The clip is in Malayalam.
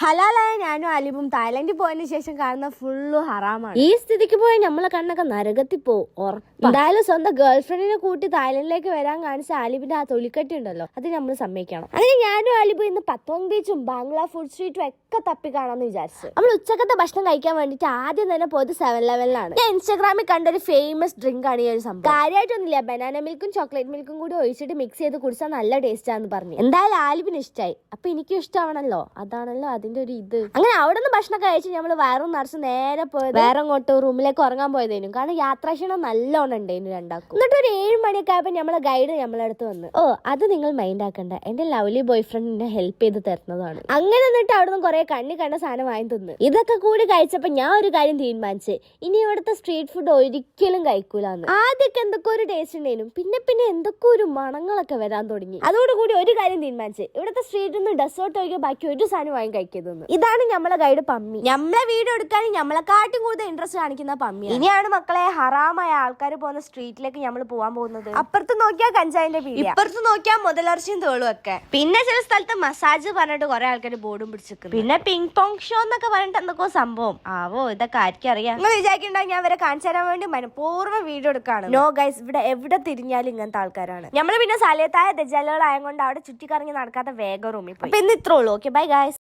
ഹലാലായ ഞാനും അലിബും തായ്ലൻഡിൽ പോയതിനു ശേഷം കാണുന്ന ഫുള്ള് ഹറാമാണ്. ഈ സ്ഥിതിക്ക് പോയി നമ്മളെ കണ്ണൊക്കെ നരകത്തിൽ പോവും ഉറപ്പ്. എന്തായാലും സ്വന്തം ഗേൾഫ്രണ്ടിനെ കൂട്ടി തായ്ലൻഡിലേക്ക് വരാൻ കാണിച്ച ആലിബിന്റെ ആ തൊലിക്കട്ടി ഉണ്ടല്ലോ, അത് നമ്മൾ സമ്മതിക്കണം. അങ്ങനെ ഞാനും അലിബും ഇന്ന് പത്തോങ് ബീച്ചും ബാംഗ്ല ഫുഡ് സ്ട്രീറ്റും ഒക്കെ തപ്പി കാണാന്ന് വിചാരിച്ചു. നമ്മൾ ഉച്ചക്കത്തെ ഭക്ഷണം കഴിക്കാൻ വേണ്ടിട്ട് ആദ്യം തന്നെ പോയത് 7-Eleven-ലാണ്. ഞാൻ ഇൻസ്റ്റാഗ്രാമിൽ കണ്ടൊരു ഫേമസ് ഡ്രിങ്ക് ആണ് ഈ ഒരു സംഭവം. കാര്യമായിട്ടൊന്നുമില്ല, ബനാന മിൽക്കും ചോക്ലേറ്റ് മിൽക്കും കൂടി ഒഴിച്ചിട്ട് മിക്സ് ചെയ്ത് കുടിച്ചാൽ നല്ല ടേസ്റ്റ് ആണെന്ന് പറഞ്ഞു. എന്തായാലും ആലിബിന് ഇഷ്ടമായി, അപ്പൊ എനിക്കും ഇഷ്ടമാണല്ലോ, അതാണല്ലോ അതിന്റെ ഒരു ഇത്. അങ്ങനെ അവിടെ നിന്ന് ഭക്ഷണം കഴിച്ച് നമ്മൾ വയറും നിറച്ച് നേരെ പോയത് വേറെ അങ്ങോട്ട് റൂമിലേക്ക് ഉറങ്ങാൻ പോയതേനും. കാരണം യാത്രാക്ഷീണം നല്ലോണം ഉണ്ടായിരുന്നു രണ്ടാക്കും. എന്നിട്ട് ഒരു 7 മണിയൊക്കെ ആയപ്പോ നമ്മളെ ഗൈഡ് നമ്മളെ അടുത്ത് വന്ന്, ഓ അത് നിങ്ങൾ മൈൻഡ് ആക്കണ്ട, എന്റെ ലവ്ലി ബോയ് ഫ്രണ്ടിനെ ഹെൽപ്പ് ചെയ്ത് തരുന്നതാണ്. അങ്ങനെ എന്നിട്ട് അവിടെ നിന്ന് കുറെ കണ്ണി കണ്ട സാധനം വാങ്ങി തിന്ന്. ഇതൊക്കെ കൂടി കഴിച്ചപ്പോ ഞാൻ ഒരു കാര്യം തീരുമാനിച്ച്, ഇനി ഇവിടുത്തെ സ്ട്രീറ്റ് ഫുഡ് ഒരിക്കലും കഴിക്കൂലെന്ന്. ആദ്യമൊക്കെ എന്തൊക്കെ ഒരു ടേസ്റ്റ് ഉണ്ടായിരുന്നു, പിന്നെ എന്തൊക്കെ ഒരു മണങ്ങളൊക്കെ വരാൻ തുടങ്ങി. അതോടുകൂടി ഒരു കാര്യം തീരുമാനിച്ച്, ഇവിടുത്തെ സ്ട്രീറ്റിൽ നിന്ന് ഡെസേർട്ട് ഒഴികെ ബാക്കി ഒരു സാധനം വാങ്ങി കഴിക്കരുതെന്ന്. ഇതാണ് നമ്മളെ ഗൈഡ് പമ്മി. നമ്മളെ വീഡിയോ എടുക്കാൻ നമ്മളെക്കാട്ടും കൂടുതൽ ഇൻട്രസ്റ്റ് കാണിക്കുന്ന പമ്മി. ഇനിയാണ് മക്കളെ ഹറാമായ ആൾക്കാർ പോകുന്ന സ്ട്രീറ്റിലേക്ക് നമ്മൾ പോകാൻ പോകുന്നത്. അപ്പുറത്ത് നോക്കിയാൽ കഞ്ചാവിന്റെ വീട്, ഇപ്പുറത്ത് നോക്കിയാൽ മുതലർച്ചയും തോളും ഒക്കെ. പിന്നെ ചില സ്ഥലത്ത് മസാജ് പറഞ്ഞിട്ട് കുറെ ആൾക്കാർ ബോർഡും പിടിച്ചിരിക്കുന്നു. പിന്നെ പിങ് പോങ് ഷോ എന്നൊക്കെ പറഞ്ഞിട്ട് എന്തൊക്കെ സംഭവം ആവോ, ഇതൊക്കെ ആർക്കും അറിയാം. നിങ്ങൾ വിചാരിക്കണ്ട ഞാൻ അവരെ കാണിച്ചു തരാൻ വേണ്ടി മനഃപൂർവ്വം വീഡിയോ എടുക്കാണ്. നോ ഗൈസ്, ഇവിടെ എവിടെ തിരിഞ്ഞാലും ഇങ്ങനത്തെ ആൾക്കാരാണ്. നമ്മൾ പിന്നെ സലത്തായ ദജാലുകളായതുകൊണ്ട് അവിടെ ചുറ്റിക്കറങ്ങി നടക്കാത്ത വേഗം റൂമിൽ പോയി. അപ്പൊ ഇന്ന് ഇത്രേ ഉള്ളൂ. Okay bye guys.